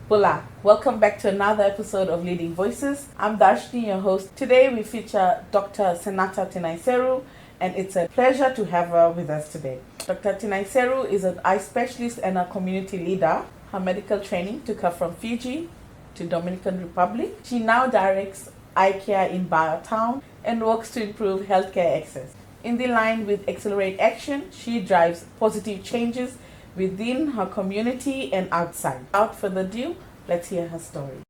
Hola, welcome back to another episode of Leading Voices. I'm Darshni, your host. Today we feature Dr. Senata Tinaiseru, and it's a pleasure to have her with us today. Dr. Tinaiseru is an eye specialist and a community leader. Her medical training took her from Fiji to Dominican Republic. She now directs eye care in Town and works to improve healthcare access. In the line with Accelerate Action, she drives positive changes within her community and outside. Without further ado, let's hear her story.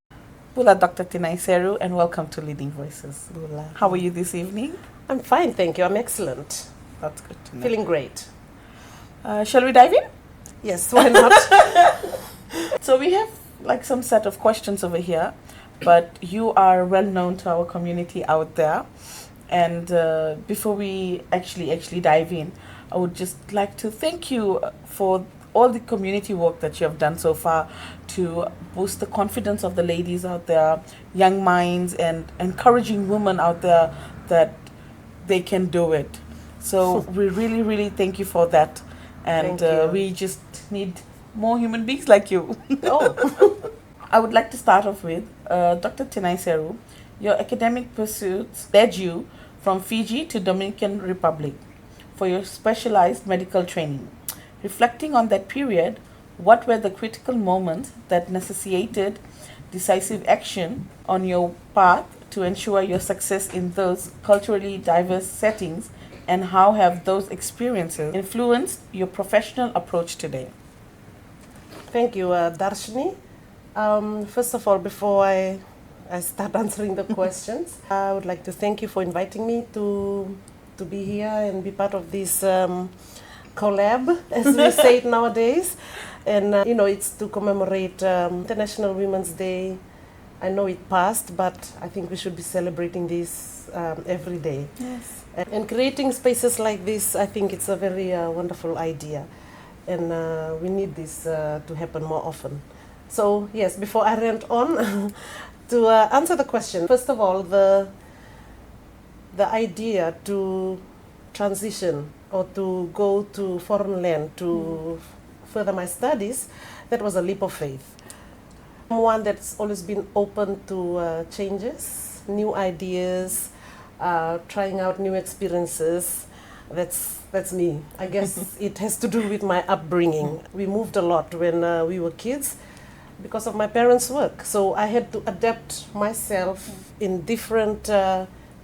Hola, Dr. Tinaiseru, and welcome to Leading Voices. Hola. How are you this evening? I'm fine, thank you. I'm excellent. That's good to know. Feeling great. Shall we dive in? Yes, why not? So we have some set of questions over here, but you are well known to our community out there. And before we actually dive in, I would just like to thank you for all the community work that you have done so far to boost the confidence of the ladies out there, young minds, and encouraging women out there that they can do it. So we really thank you for that. And we just need more human beings like you. Oh. I would like to start off with Dr. Tinaiseru. Your academic pursuits led you from Fiji to Dominican Republic for your specialized medical training. Reflecting on that period, what were the critical moments that necessitated decisive action on your path to ensure your success in those culturally diverse settings, and how have those experiences influenced your professional approach today? Thank you, Darshni. First of all, before I start answering the questions, I would like to thank you for inviting me to be here and be part of this collab, as we say it nowadays. And, it's to commemorate International Women's Day. I know it passed, but I think we should be celebrating this every day. Yes. And creating spaces like this, I think it's a very wonderful idea. And we need this to happen more often. So, yes, before I rant on, to answer the question, first of all, the idea to transition or to go to foreign land to further my studies, that was a leap of faith. I'm one that's always been open to changes, new ideas, trying out new experiences. That's me. I guess it has to do with my upbringing. We moved a lot when we were kids because of my parents' work. So I had to adapt myself in different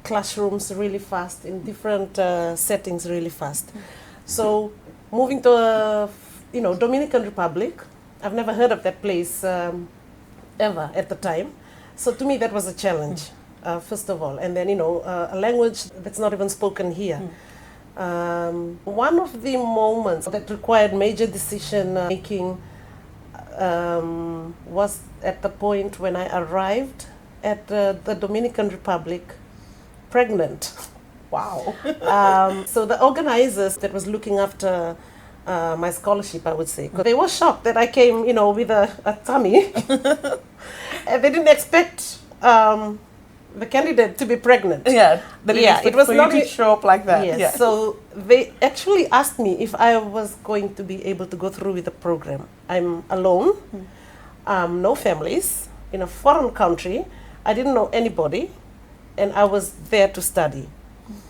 classrooms really fast, in different settings really fast. So moving to Dominican Republic, I've never heard of that place ever at the time. So to me that was a challenge, first of all. And then a language that's not even spoken here. One of the moments that required major decision making was at the point when I arrived at the Dominican Republic pregnant. Wow. So the organizers that was looking after my scholarship, I would say, because they were shocked that I came, with a tummy. And they didn't expect the candidate to be pregnant. Yeah, it was not to show up like that. Yes. Yeah. So they actually asked me if I was going to be able to go through with the program. I'm alone, no families, in a foreign country. I didn't know anybody, and I was there to study.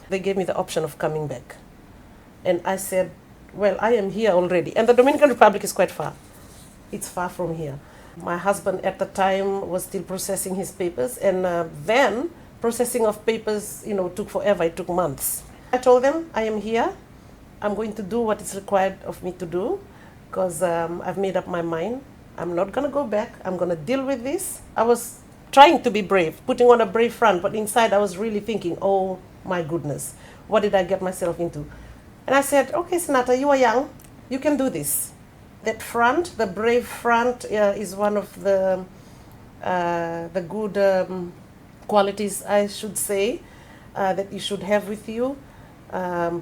They gave me the option of coming back. And I said, well, I am here already. And the Dominican Republic is quite far. It's far from here. My husband at the time was still processing his papers, and then processing of papers, took forever. It took months. I told them, I am here. I'm going to do what is required of me to do, because I've made up my mind. I'm not going to go back. I'm going to deal with this. I was trying to be brave, putting on a brave front, but inside I was really thinking, oh my goodness, what did I get myself into? And I said, okay, Senata, you are young. You can do this. That front, the brave front, is one of the good qualities, I should say, that you should have with you.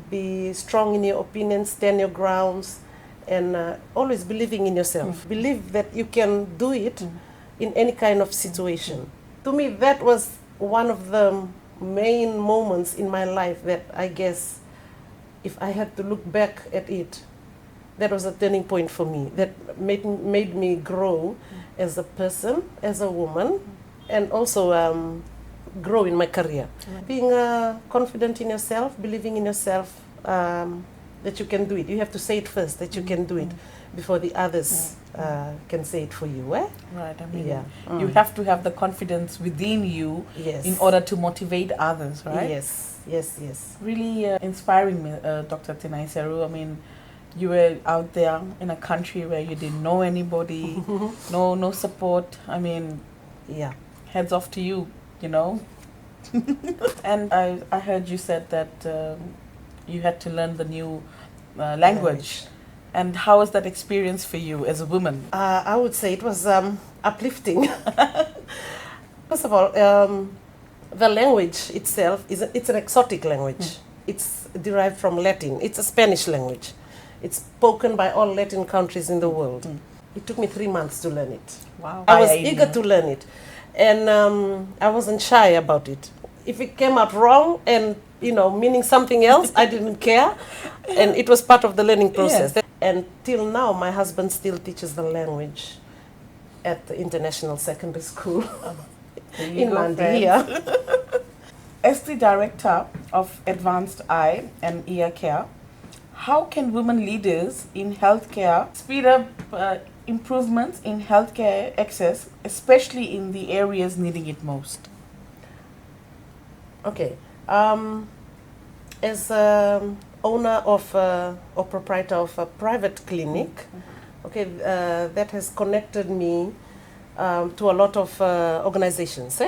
Be strong in your opinions, stand your grounds, and always believing in yourself. Believe that you can do it in any kind of situation. To me, that was one of the main moments in my life that I guess, if I had to look back at it, that was a turning point for me. That made me grow as a person, as a woman, and also grow in my career. Being confident in yourself, believing in yourself, that you can do it. You have to say it first, that you can do it, before the others can say it for you. Eh? Right, I mean, you have to have the confidence within you in order to motivate others, right? Yes, yes, yes. Really inspiring me, Dr. Tinaiseru. I mean, you were out there in a country where you didn't know anybody, no support. I mean, heads off to you, you know. And I heard you said that you had to learn the new language. And how was that experience for you as a woman? I would say it was uplifting. First of all, the language itself it's an exotic language. It's derived from Latin. It's a Spanish language. It's spoken by all Latin countries in the world. It took me 3 months to learn it. Wow. I was eager to learn it. And I wasn't shy about it. If it came out wrong and, meaning something else, I didn't care. And it was part of the learning process. Yes. And till now, my husband still teaches the language at the International Secondary School in Mandi here. As the director of Advanced Eye and Ear Care, how can women leaders in healthcare speed up improvements in healthcare access, especially in the areas needing it most? Okay. As owner of or proprietor of a private clinic, okay, that has connected me to a lot of organizations,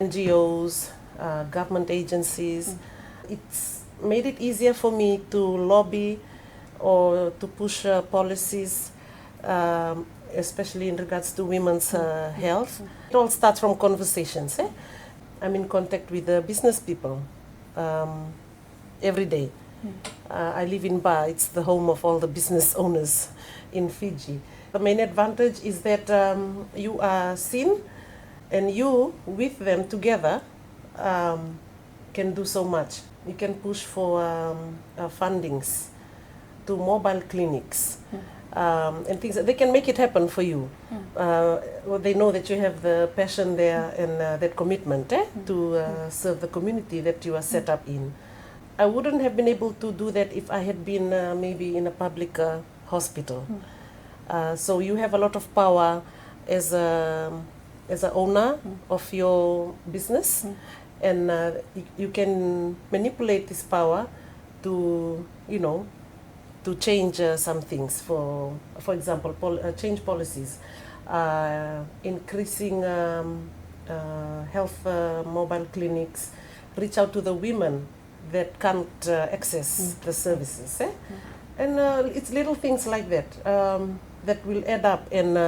NGOs, government agencies. It's made it easier for me to lobby or to push policies, especially in regards to women's health. It all starts from conversations. I'm in contact with business people every day. I live in Ba. It's the home of all the business owners in Fiji. The main advantage is that you are seen, and you, with them together, can do so much. You can push for fundings to mobile clinics and things. They can make it happen for you. Well, they know that you have the passion there and that commitment to serve the community that you are set up in. I wouldn't have been able to do that if I had been maybe in a public hospital. So you have a lot of power as an owner of your business, and you can manipulate this power to, to change some things. For example, change policies, increasing health mobile clinics, reach out to the women that can't access the services. And it's little things like that that will add up and,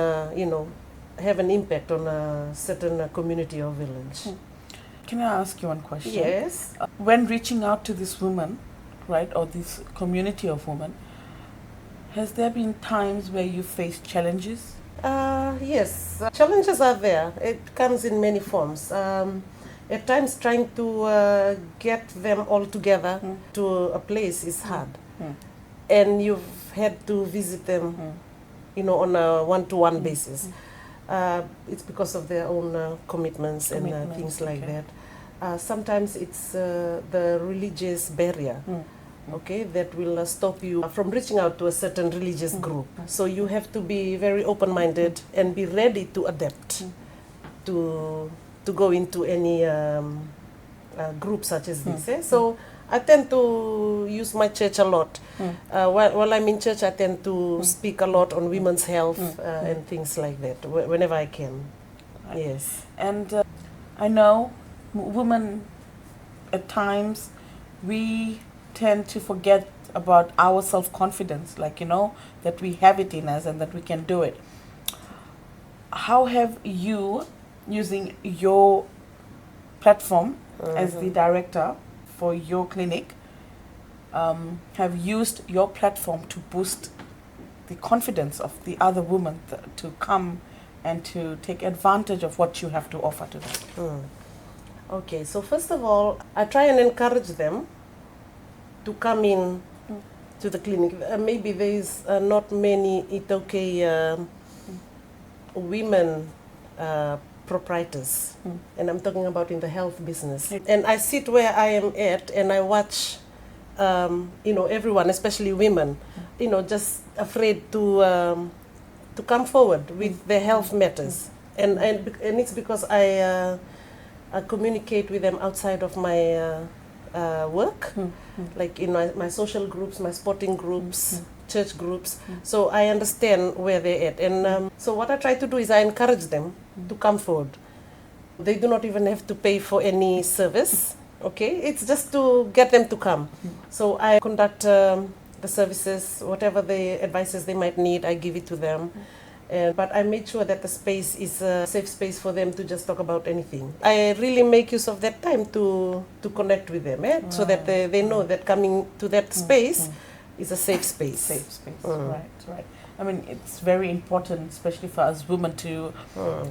have an impact on a certain community or village. Can I ask you one question? Yes. When reaching out to this woman, right, or this community of women, has there been times where you faced challenges? Yes, challenges are there. It comes in many forms. At times, trying to get them all together to a place is hard. And you've had to visit them, on a one-to-one basis. It's because of their own commitments and things like that. Sometimes it's the religious barrier, that will stop you from reaching out to a certain religious group. So you have to be very open-minded and be ready to adapt to go into any group such as this. So I tend to use my church a lot. While I'm in church, I tend to speak a lot on women's health and things like that, whenever I can. Right. Yes. And I know women, at times, we tend to forget about our self-confidence, that we have it in us and that we can do it. How have you, using your platform as the director for your clinic, have used your platform to boost the confidence of the other women to come and to take advantage of what you have to offer to them? Okay, so first of all, I try and encourage them to come in to the clinic. Maybe there is not many 𝐿𝐷𝐿 women proprietors, and I'm talking about in the health business. And I sit where I am at, and I watch, everyone, especially women, just afraid to come forward with their health matters, and it's because I communicate with them outside of my work, like in my social groups, my sporting groups, church groups. So I understand where they're at, and so what I try to do is I encourage them to come forward. They do not even have to pay for any service. Okay, it's just to get them to come. So I conduct the services, whatever the advices they might need, I give it to them. But I made sure that the space is a safe space for them to just talk about anything. I really make use of that time to connect with them, so that they know that coming to that space is a safe space. Safe space, right. I mean, it's very important, especially for us women, to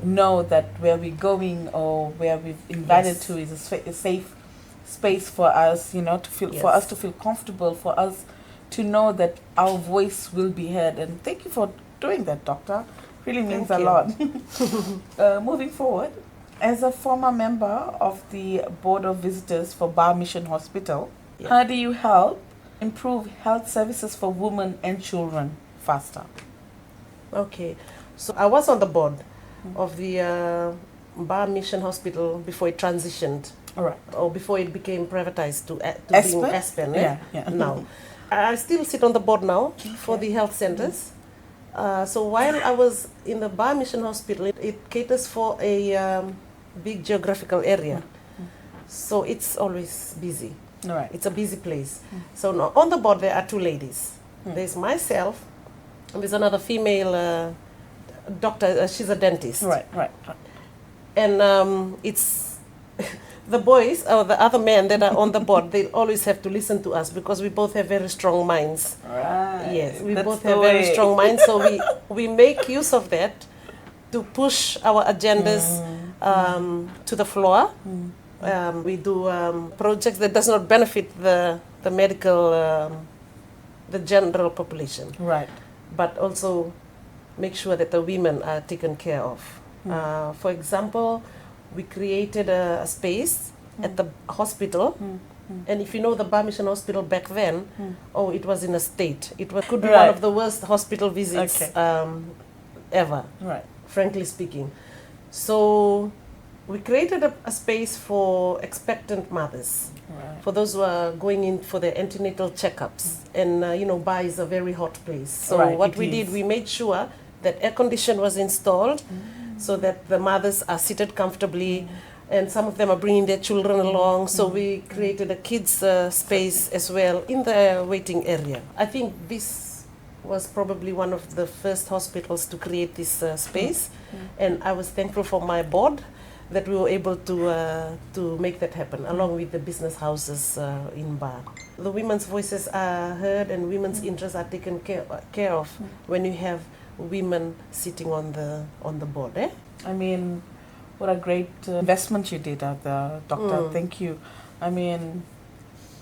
know that where we're going or where we've invited to is a safe space for us, to feel, for us to feel comfortable, for us to know that our voice will be heard. And thank you for doing that, Doctor. Really means a lot. Moving forward, as a former member of the Board of Visitors for Bar Mission Hospital, how do you help improve health services for women and children faster? Okay, so I was on the board of the Bar Mission Hospital before it transitioned, or before it became privatized to being Aspen. Now, I still sit on the board now for the health centers. So while I was in the Bar Mission Hospital, it caters for a big geographical area. So it's always busy. It's a busy place. So now on the board there are two ladies. There's myself, and there's another female doctor. She's a dentist. Right. And it's the boys or the other men that are on the board, they always have to listen to us because we both have very strong minds. Right. Yes, we both have very strong minds, so we make use of that to push our agendas to the floor. We do projects that does not benefit the medical, the general population. Right. But also make sure that the women are taken care of. For example, we created a space at the hospital, and if you know the Bar Mission Hospital back then, it was in a state. It could be one of the worst hospital visits ever, frankly speaking. So we created a space for expectant mothers, for those who are going in for their antenatal checkups. And Bar is a very hot place. So what we did, we made sure that air condition was installed, so that the mothers are seated comfortably, and some of them are bringing their children along. So we created a kids space as well in the waiting area. I think this was probably one of the first hospitals to create this space, and I was thankful for my board that we were able to make that happen, along with the business houses in Bar. The women's voices are heard and women's interests are taken care of when you have women sitting on the board. I mean, what a great investment you did out there, Doctor. Thank you. I mean,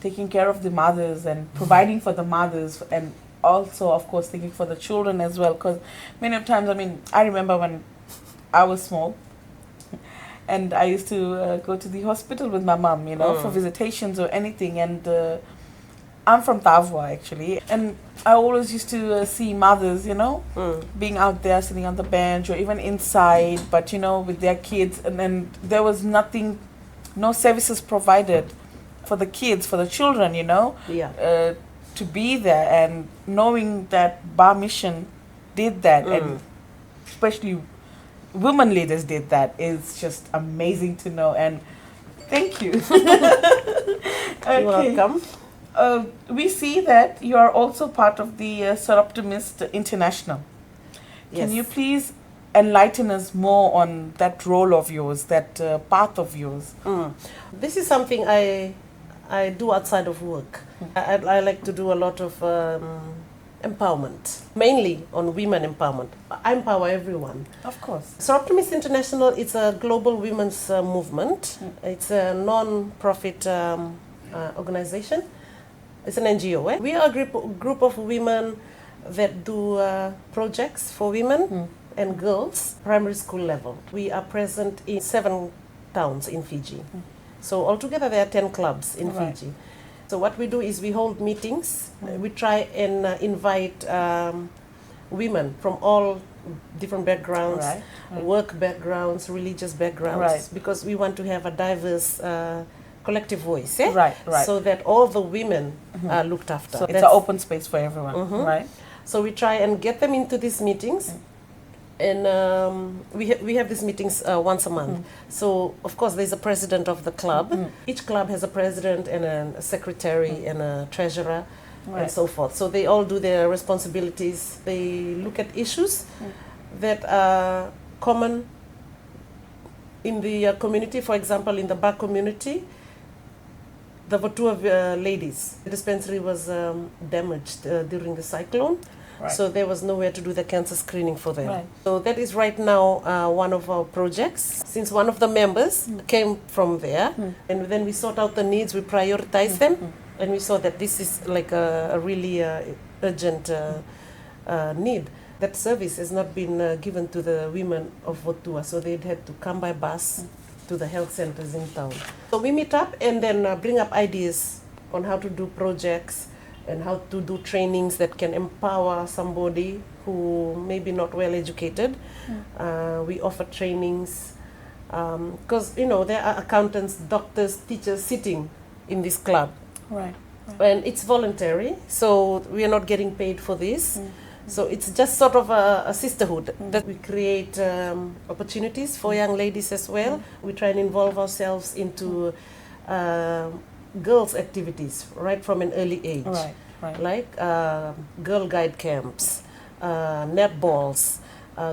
taking care of the mothers and providing for the mothers, and also, of course, thinking for the children as well. Because many times, I mean, I remember when I was small, and I used to go to the hospital with my mom, for visitations or anything. And I'm from Tavwa, actually, and I always used to see mothers, being out there sitting on the bench or even inside, but with their kids, and then there was no services provided for the kids, for the children, to be there. And knowing that Bar Mission did that, and especially women leaders did that, is just amazing to know. And thank you. You're welcome. We see that you are also part of the Soroptimist International. Can you please enlighten us more on that role of yours, that path of yours? This is something I do outside of work. I like to do a lot of empowerment, mainly on women empowerment. I empower everyone. Of course. Soroptimist International is a global women's movement. It's a non-profit organization. It's an NGO. We are a group of women that do projects for women and girls, primary school level. We are present in 7 towns in Fiji. So altogether there are 10 clubs in Fiji. So what we do is we hold meetings. We try and invite women from all different backgrounds, work backgrounds, religious backgrounds, because we want to have a diverse collective voice, so that all the women are looked after. So it's an open space for everyone, right? So we try and get them into these meetings. And we have these meetings once a month. So, of course, there's a president of the club. Each club has a president and a secretary and a treasurer and so forth. So they all do their responsibilities. They look at issues that are common in the community. For example, in the Ba community, the 𝐷𝐸𝐻𝐻 ladies, the dispensary was damaged during the cyclone. So there was nowhere to do the cancer screening for them. So that is right now one of our projects. Since one of the members came from there, and then we sort out the needs, we prioritize them, and we saw that this is like a really urgent need. That service has not been given to the women of 𝐷𝐸𝐻𝐻, so they'd had to come by bus to the health centers in town. So we meet up and then bring up ideas on how to do projects and how to do trainings that can empower somebody who may be not well educated. We offer trainings because there are accountants, doctors, teachers sitting in this club. And it's voluntary, so we are not getting paid for this. So it's just sort of a sisterhood that we create opportunities for young ladies as well. We try and involve ourselves into girls' activities right from an early age, like girl guide camps, netballs,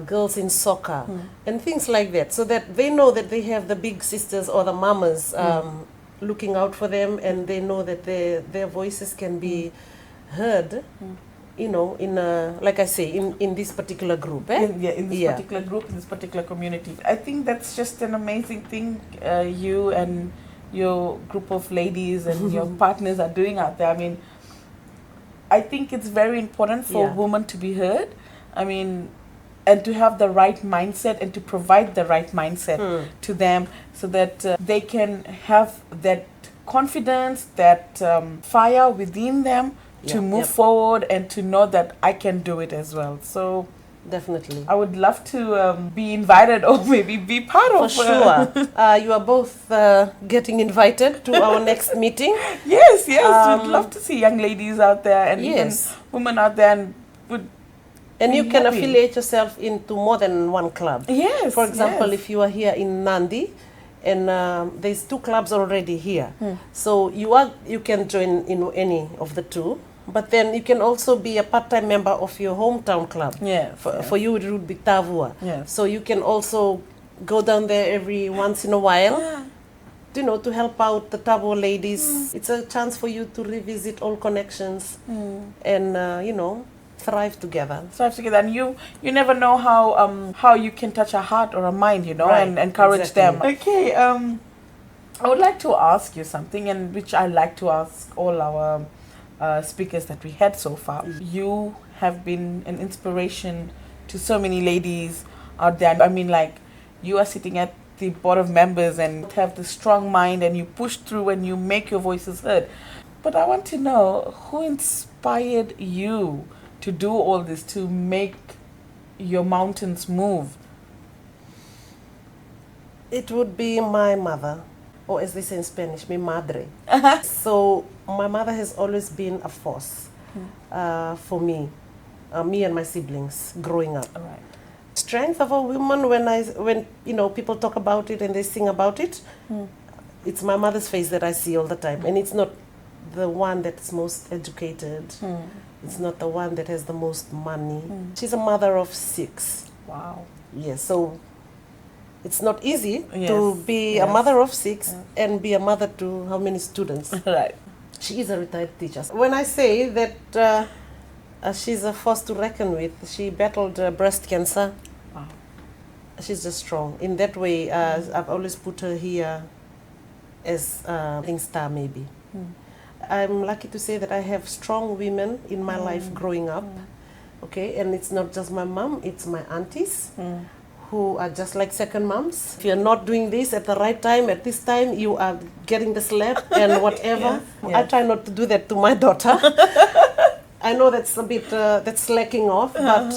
girls in soccer, and things like that, so that they know that they have the big sisters or the mamas looking out for them, and they know that their voices can be heard. In like I say, in this particular group. In this particular group, in this particular community. I think that's just an amazing thing you and your group of ladies and your partners are doing out there. I mean, I think it's very important for women to be heard. I mean, and to have the right mindset and to provide the right mindset to them so that they can have that confidence, that fire within them to move forward and to know that I can do it as well. So definitely, I would love to be invited or maybe be part of. For sure, you are both getting invited to our next meeting. Yes, we'd love to see young ladies out there and even women out there, and you can affiliate yourself into more than one club. Yes. For example, if you are here in Nandi, and there's 2 clubs already here, so you can join in any of the 2. But then you can also be a part-time member of your hometown club. For you, it would be 𝐷𝐸𝐻𝐻. So you can also go down there every once in a while, to help out the 𝐷𝐸𝐻 ladies. It's a chance for you to revisit old connections and, thrive together. And you never know how you can touch a heart or a mind, and encourage them. Okay, I would like to ask you something, and which I like to ask all our speakers that we had so far. You have been an inspiration to so many ladies out there. I mean, like, you are sitting at the board of members and have the strong mind, and you push through and you make your voices heard. But I want to know, who inspired you to do all this, to make your mountains move? It would be my mother, or as they say in Spanish, mi madre. So my mother has always been a force for me and my siblings growing up. Strength of a woman, when people talk about it and they sing about it, it's my mother's face that I see all the time, and it's not the one that's most educated. It's not the one that has the most money. She's a mother of 6. Wow. Yes, so it's not easy to be a mother of 6 and be a mother to how many students? She is a retired teacher. When I say that she's a force to reckon with, she battled breast cancer. Wow. She's just strong. In that way, I've always put her here as a star maybe. I'm lucky to say that I have strong women in my life growing up. Okay, and it's not just my mom, it's my aunties who are just like second moms. If you're not doing this at the right time, at this time, you are getting the slap and whatever. I try not to do that to my daughter. I know that's a bit, that's slacking off, but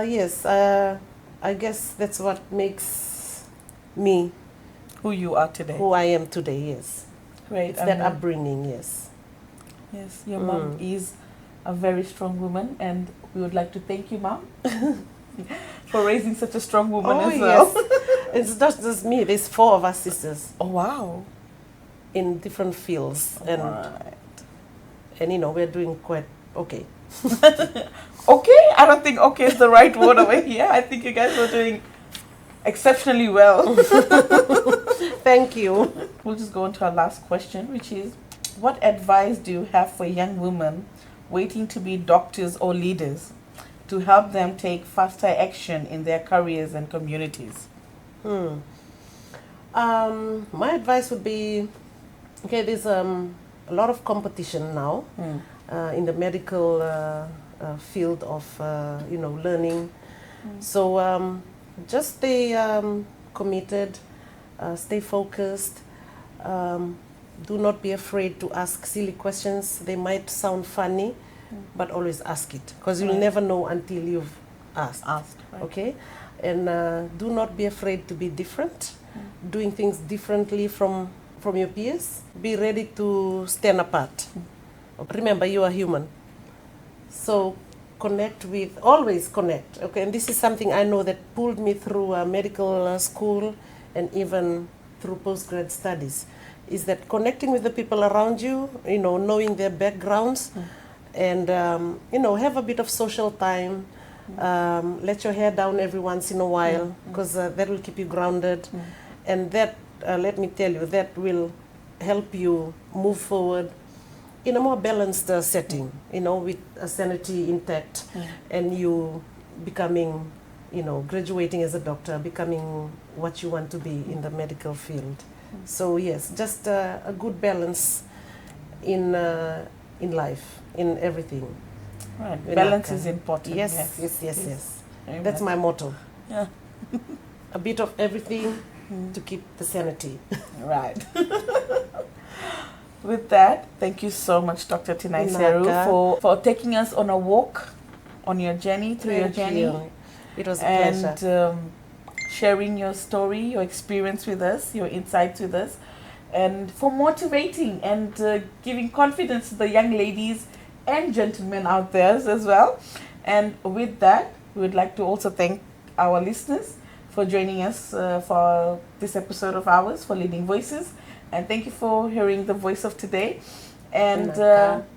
yes, I guess that's what makes me who you are today. Who I am today, yes. Great. It's that upbringing, yes. Yes, your mom is a very strong woman, and we would like to thank you, Mom, for raising such a strong woman as well. Yes. It's not just me, there's 4 of us sisters. Oh, wow. In different fields. And, and you know, we're doing quite okay. Okay? I don't think okay is the right word over here. I think you guys are doing exceptionally well. Thank you. We'll just go on to our last question, which is, what advice do you have for young women waiting to be doctors or leaders to help them take faster action in their careers and communities? My advice would be, okay, there's a lot of competition now in the medical field of, you know, learning. So just stay committed, stay focused. Do not be afraid to ask silly questions. They might sound funny, but always ask it, because you'll never know until you've asked. Okay? And do not be afraid to be different, doing things differently from your peers. Be ready to stand apart. Remember, you are human. So connect with, always connect. Okay, and this is something I know that pulled me through medical school and even through postgrad studies, is that connecting with the people around you, you know, knowing their backgrounds, and, you know, have a bit of social time. Let your hair down every once in a while, because that will keep you grounded. And that, let me tell you, that will help you move forward in a more balanced setting, you know, with a sanity intact, and you becoming, you know, graduating as a doctor, becoming what you want to be in the medical field. So yes, just a good balance in life, in everything. Right, balance is important. Yes. That's my motto. Yeah. A bit of everything to keep the sanity. Right. With that, thank you so much, Dr. Tinaiseru, for taking us on a walk on your journey, through your journey. It was a pleasure. And sharing your story, your experience with us, your insights with us, and for motivating and giving confidence to the young ladies and gentlemen out there as well. And with that, we would like to also thank our listeners for joining us for this episode of ours for Leading Voices. And thank you for hearing the voice of today. And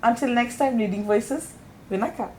until next time, Leading Voices, Winaka.